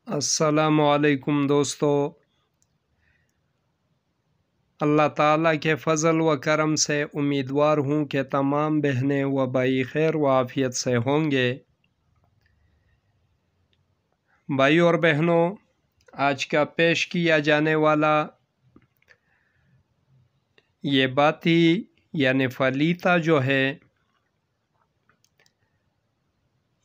السلام علیکم دوستو، اللہ تعالیٰ کے فضل و کرم سے امیدوار ہوں کہ تمام بہنیں و بھائی خیر و عافیت سے ہوں گے۔ بھائی اور بہنوں، آج کا پیش کیا جانے والا یہ باتی یعنی فلیتا جو ہے،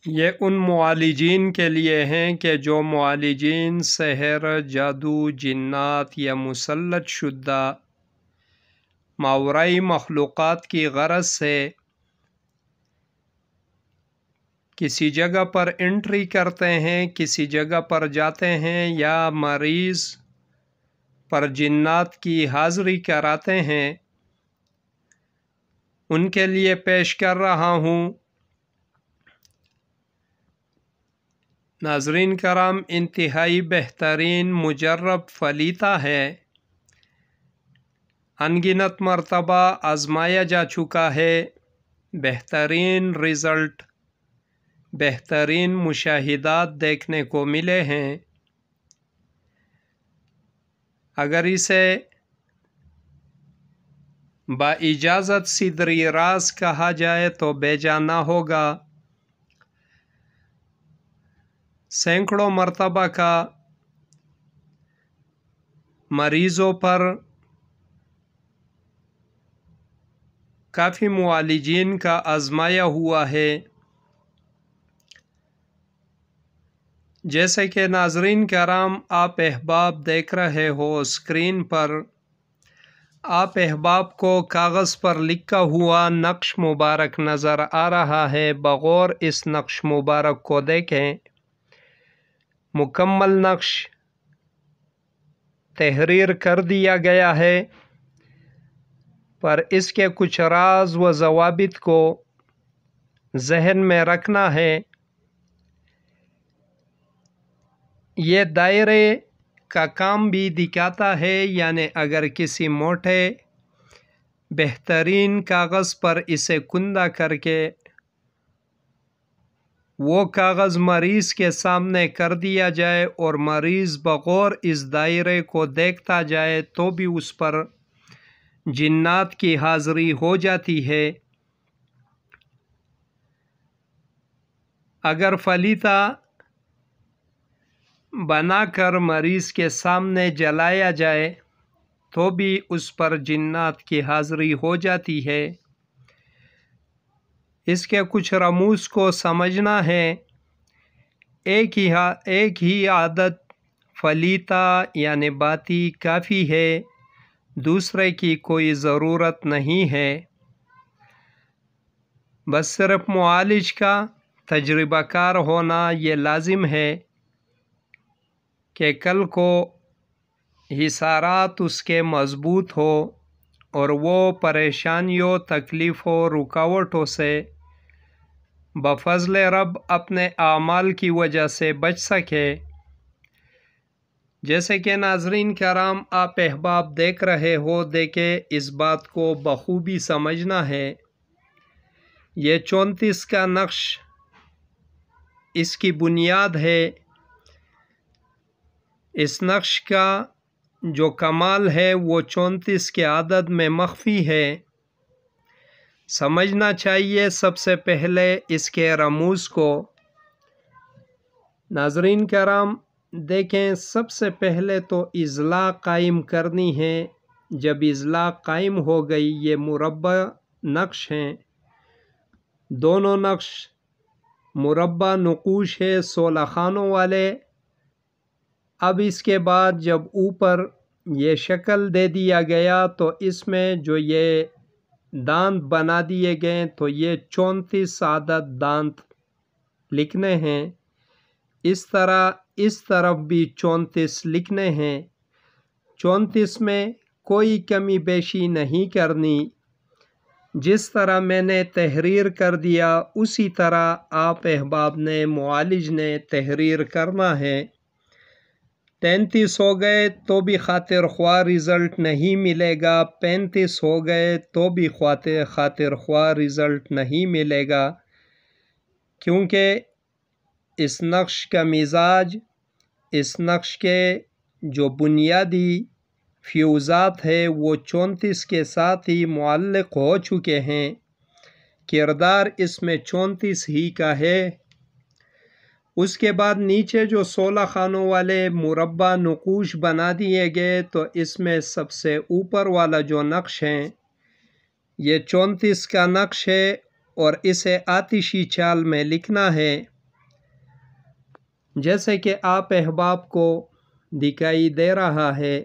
یہ ان معالجین کے لیے ہیں کہ جو معالجین سحر، جادو، جنات یا مسلط شدہ ماورائی مخلوقات کی غرض سے کسی جگہ پر انٹری کرتے ہیں، کسی جگہ پر جاتے ہیں یا مریض پر جنات کی حاضری کراتے ہیں، ان کے لیے پیش کر رہا ہوں۔ ناظرین کرام، انتہائی بہترین مجرب فلیتا ہے، انگنت مرتبہ آزمایا جا چکا ہے، بہترین رزلٹ، بہترین مشاہدات دیکھنے کو ملے ہیں۔ اگر اسے با اجازت صدری راز کہا جائے تو بے جا نہ ہوگا۔ سینکڑوں مرتبہ کا مریضوں پر کافی معالجین کا آزمایا ہوا ہے۔ جیسے کہ ناظرین کرام آپ احباب دیکھ رہے ہو اسکرین پر، آپ احباب کو کاغذ پر لکھا ہوا نقش مبارک نظر آ رہا ہے۔ بغور اس نقش مبارک کو دیکھیں، مکمل نقش تحریر کر دیا گیا ہے، پر اس کے کچھ راز و ضوابط کو ذہن میں رکھنا ہے۔ یہ دائرے کا کام بھی دکھاتا ہے، یعنی اگر کسی موٹے بہترین کاغذ پر اسے کندہ کر کے وہ کاغذ مریض کے سامنے کر دیا جائے اور مریض بغور اس دائرے کو دیکھتا جائے تو بھی اس پر جنات کی حاضری ہو جاتی ہے۔ اگر فلیتا بنا کر مریض کے سامنے جلایا جائے تو بھی اس پر جنات کی حاضری ہو جاتی ہے۔ اس کے کچھ رموز کو سمجھنا ہے۔ ایک ہی عادت فلیتا یعنی باتی کافی ہے، دوسرے کی کوئی ضرورت نہیں ہے۔ بس صرف معالج کا تجربہ کار ہونا یہ لازم ہے کہ کل کو حصارات اس کے مضبوط ہو اور وہ پریشانیوں، تکلیفوں، رکاوٹوں سے بفضل رب اپنے اعمال کی وجہ سے بچ سکے۔ جیسے کہ ناظرین کرام آپ احباب دیکھ رہے ہو، دیکھیں اس بات کو بخوبی سمجھنا ہے۔ یہ 34 کا نقش اس کی بنیاد ہے۔ اس نقش کا جو کمال ہے وہ 34 کے عدد میں مخفی ہے۔ سمجھنا چاہیے سب سے پہلے اس کے رموز کو۔ ناظرین کرام دیکھیں، سب سے پہلے تو اضلاع قائم کرنی ہے۔ جب اضلاع قائم ہو گئی، یہ مربع نقش ہیں، دونوں نقش مربع نقوش ہے 16 خانوں والے۔ اب اس کے بعد جب اوپر یہ شکل دے دیا گیا تو اس میں جو یہ دانت بنا دیے گئے تو یہ 34 عدد دانت لکھنے ہیں۔ اس طرح اس طرف بھی 34 لکھنے ہیں۔ 34 میں کوئی کمی بیشی نہیں کرنی۔ جس طرح میں نے تحریر کر دیا اسی طرح آپ احباب نے، معالج نے تحریر کرنا ہے۔ 33 ہو گئے تو بھی خاطر خواہ رزلٹ نہیں ملے گا، 35 ہو گئے تو بھی خاطر خواہ رزلٹ نہیں ملے گا، کیونکہ اس نقش کا مزاج اس نقش کے جو بنیادی فیوزات ہے وہ 34 کے ساتھ ہی معلق ہو چکے ہیں، کردار اس میں 34 ہی کا ہے۔ اس کے بعد نیچے جو 16 خانوں والے مربع نقوش بنا دیے گئے، تو اس میں سب سے اوپر والا جو نقش ہے یہ 34 کا نقش ہے اور اسے آتشی چال میں لکھنا ہے، جیسے کہ آپ احباب کو دکھائی دے رہا ہے،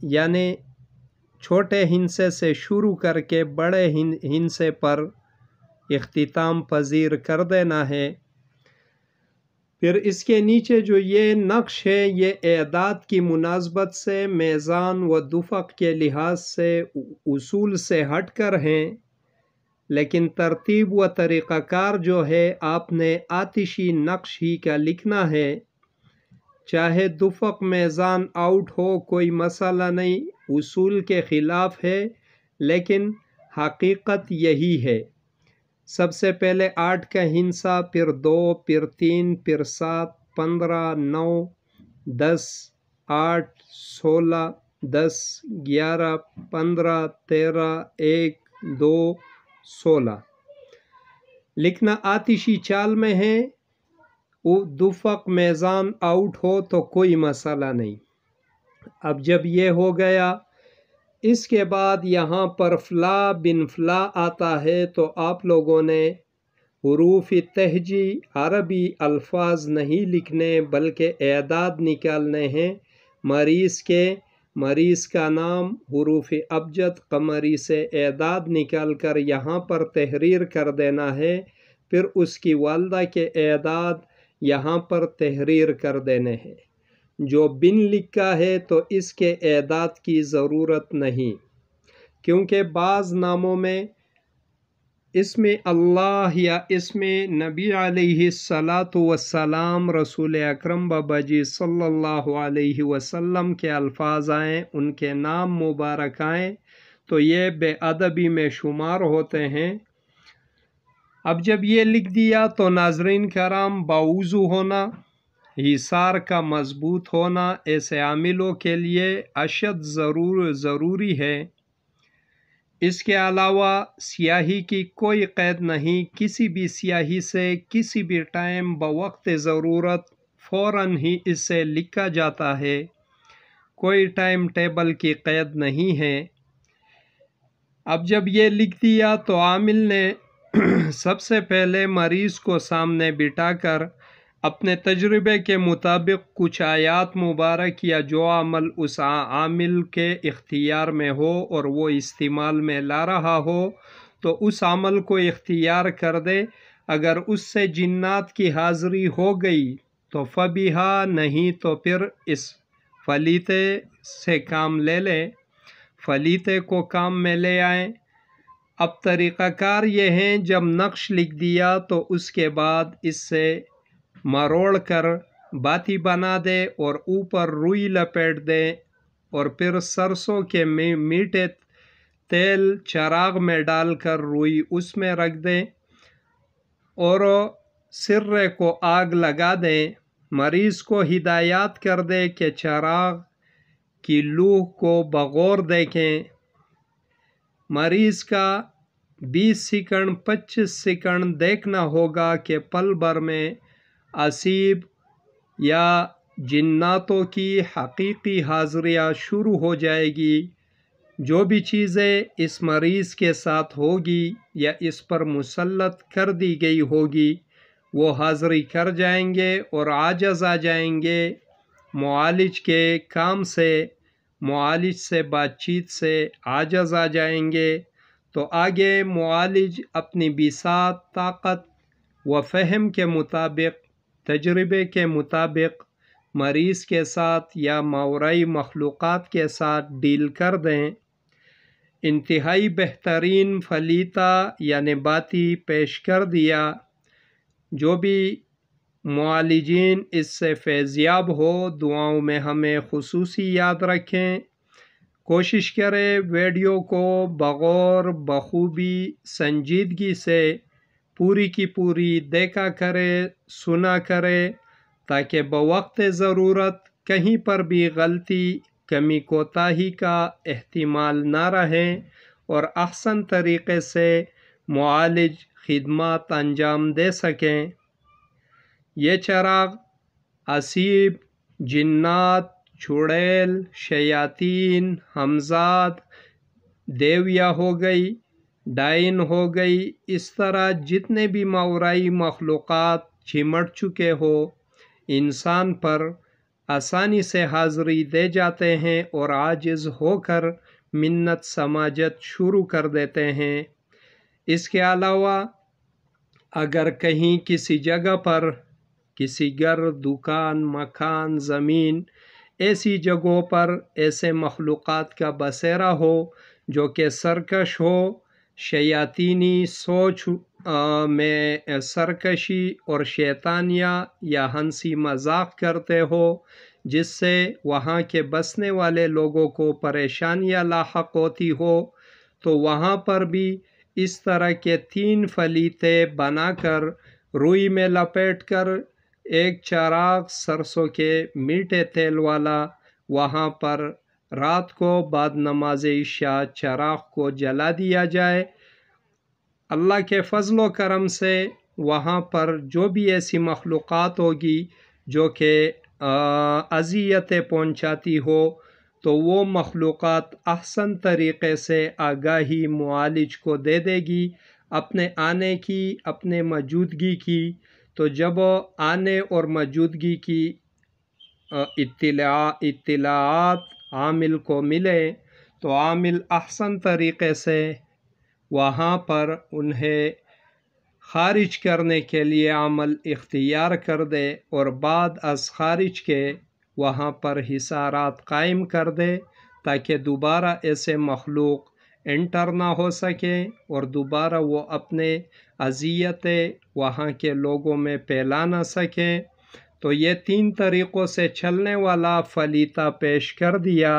یعنی چھوٹے ہندسے سے شروع کر کے بڑے ہندسے پر اختتام پذیر کر دینا ہے۔ پھر اس کے نیچے جو یہ نقش ہے یہ اعداد کی مناسبت سے میزان و دفق کے لحاظ سے اصول سے ہٹ کر ہیں، لیکن ترتیب و طریقہ کار جو ہے آپ نے آتشی نقش ہی کا لکھنا ہے، چاہے دفق میزان آؤٹ ہو کوئی مسئلہ نہیں، اصول کے خلاف ہے لیکن حقیقت یہی ہے۔ سب سے پہلے 8 کا ہندسہ، پھر 2، پھر 3، پھر 7، 15، 9، 10، 8، 16، 10، 11، 15، 13، 1، 2، 16 لکھنا آتشی چال میں ہے۔ دفق میزان آؤٹ ہو تو کوئی مسئلہ نہیں۔ اب جب یہ ہو گیا، اس کے بعد یہاں پر فلا بن فلا آتا ہے، تو آپ لوگوں نے حروف تہجی عربی الفاظ نہیں لکھنے بلکہ اعداد نکالنے ہیں مریض کے، مریض کا نام، حروف ابجد قمری سے اعداد نکال کر یہاں پر تحریر کر دینا ہے، پھر اس کی والدہ کے اعداد یہاں پر تحریر کر دینے ہیں۔ جو بن لکھا ہے تو اس کے اعداد کی ضرورت نہیں، کیونکہ بعض ناموں میں اسم اللہ یا اسم نبی علیہ السلام رسول اکرم بابا جی صلی اللہ علیہ وسلم کے الفاظ آئیں، ان کے نام مبارک آئیں، تو یہ بے ادبی میں شمار ہوتے ہیں۔ اب جب یہ لکھ دیا تو ناظرین کرام، باوضو ہونا، حصار کا مضبوط ہونا ایسے عاملوں کے لیے اشد ضروری ہے۔ اس کے علاوہ سیاہی کی کوئی قید نہیں، کسی بھی سیاہی سے کسی بھی ٹائم بوقت ضرورت فوراً ہی اس سے لکھا جاتا ہے، کوئی ٹائم ٹیبل کی قید نہیں ہے۔ اب جب یہ لکھ دیا تو عامل نے سب سے پہلے مریض کو سامنے بٹھا کر اپنے تجربے کے مطابق کچھ آیات مبارک یا جو عمل اس عامل کے اختیار میں ہو اور وہ استعمال میں لا رہا ہو تو اس عمل کو اختیار کر دے۔ اگر اس سے جنات کی حاضری ہو گئی تو فبیہا، نہیں تو پھر اس فلیتے سے کام لے لے، فلیتے کو کام میں لے آئیں۔ اب طریقہ کار یہ ہے، جب نقش لکھ دیا تو اس کے بعد اس سے مروڑ کر باتی بنا دے اور اوپر روئی لپیٹ دے، اور پھر سرسوں کے میٹھے تیل چراغ میں ڈال کر روئی اس میں رکھ دیں اور سرے کو آگ لگا دیں۔ مریض کو ہدایات کر دے کہ چراغ کی لوح کو بغور دیکھیں۔ مریض کا 20 سیکنڈ 25 سیکنڈ دیکھنا ہوگا کہ پل بھر میں اصیب یا جناتوں کی حقیقی حاضریاں شروع ہو جائے گی۔ جو بھی چیزیں اس مریض کے ساتھ ہوگی یا اس پر مسلط کر دی گئی ہوگی وہ حاضری کر جائیں گے اور عاجز آ جائیں گے معالج کے کام سے، معالج سے بات چیت سے عاجز آ جائیں گے۔ تو آگے معالج اپنی بساط، طاقت و فہم کے مطابق، تجربے کے مطابق مریض کے ساتھ یا ماورائی مخلوقات کے ساتھ ڈیل کر دیں۔ انتہائی بہترین فلیتا یعنی باتی پیش کر دیا۔ جو بھی معالجین اس سے فیضیاب ہو دعاؤں میں ہمیں خصوصی یاد رکھیں۔ کوشش کرے ویڈیو کو بغور، بخوبی، سنجیدگی سے پوری کی پوری دیکھا کرے، سنا کرے، تاکہ بوقت ضرورت کہیں پر بھی غلطی کمی کوتاہی کا احتمال نہ رہے اور احسن طریقے سے معالج خدمات انجام دے سکیں۔ یہ چراغ اسیب، جنات، چڑیل، شیاطین، حمزاد، دیویا ہو گئی، ڈائن ہو گئی، اس طرح جتنے بھی ماورائی مخلوقات چمٹ چکے ہو انسان پر آسانی سے حاضری دے جاتے ہیں اور عاجز ہو کر منت سماجت شروع کر دیتے ہیں۔ اس کے علاوہ اگر کہیں کسی جگہ پر کسی گھر، دکان، مکان، زمین، ایسی جگہوں پر ایسے مخلوقات کا بسیرا ہو جو کہ سرکش ہو، شیاطینی سوچ میں سرکشی اور شیطانیہ یا ہنسی مذاق کرتے ہو، جس سے وہاں کے بسنے والے لوگوں کو پریشانیاں لاحق ہوتی ہو، تو وہاں پر بھی اس طرح کے 3 فلیتے بنا کر روئی میں لپیٹ کر ایک چراغ سرسوں کے میٹھے تیل والا وہاں پر رات کو بعد نماز عشاء چراغ کو جلا دیا جائے۔ اللہ کے فضل و کرم سے وہاں پر جو بھی ایسی مخلوقات ہوگی جو کہ اذیتیں پہنچاتی ہو، تو وہ مخلوقات احسن طریقے سے آگاہی معالج کو دے دے گی اپنے آنے کی، اپنے موجودگی کی۔ تو جب آنے اور موجودگی کی اطلاعات عامل کو ملے تو عامل احسن طریقے سے وہاں پر انہیں خارج کرنے کے لیے عمل اختیار کر دے اور بعد از خارج کے وہاں پر حصارات قائم کر دے تاکہ دوبارہ ایسے مخلوق انٹر نہ ہو سکے اور دوبارہ وہ اپنے اذیتیں وہاں کے لوگوں میں پھیلا نہ سکیں۔ تو یہ 3 طریقوں سے چلنے والا فلیتہ پیش کر دیا۔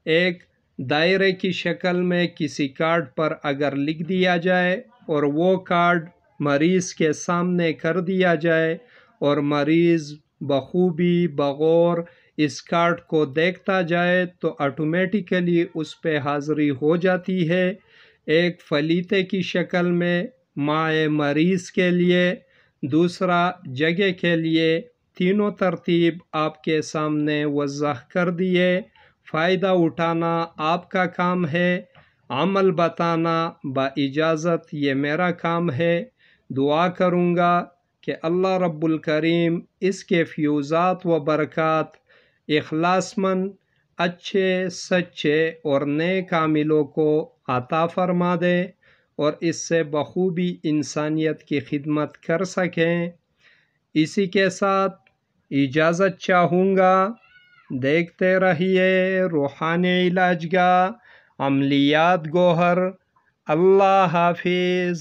ایک دائرے کی شکل میں کسی کارڈ پر اگر لکھ دیا جائے اور وہ کارڈ مریض کے سامنے کر دیا جائے اور مریض بخوبی بغور اس کارڈ کو دیکھتا جائے تو آٹومیٹیکلی اس پہ حاضری ہو جاتی ہے۔ ایک فلیتے کی شکل میں مائع مریض کے لیے، دوسرا جگہ کے لیے، تینوں ترتیب آپ کے سامنے وضح کر دیے۔ فائدہ اٹھانا آپ کا کام ہے، عمل بتانا با اجازت یہ میرا کام ہے۔ دعا کروں گا کہ اللہ رب الکریم اس کے فیوزات و برکات اخلاص مند، اچھے، سچے اور نیک عاملوں کو عطا فرما دے اور اس سے بخوبی انسانیت کی خدمت کر سکیں۔ اسی کے ساتھ اجازت چاہوں گا۔ دیکھتے رہیے روحانی علاج گاہ، عملیات گوہر۔ اللہ حافظ۔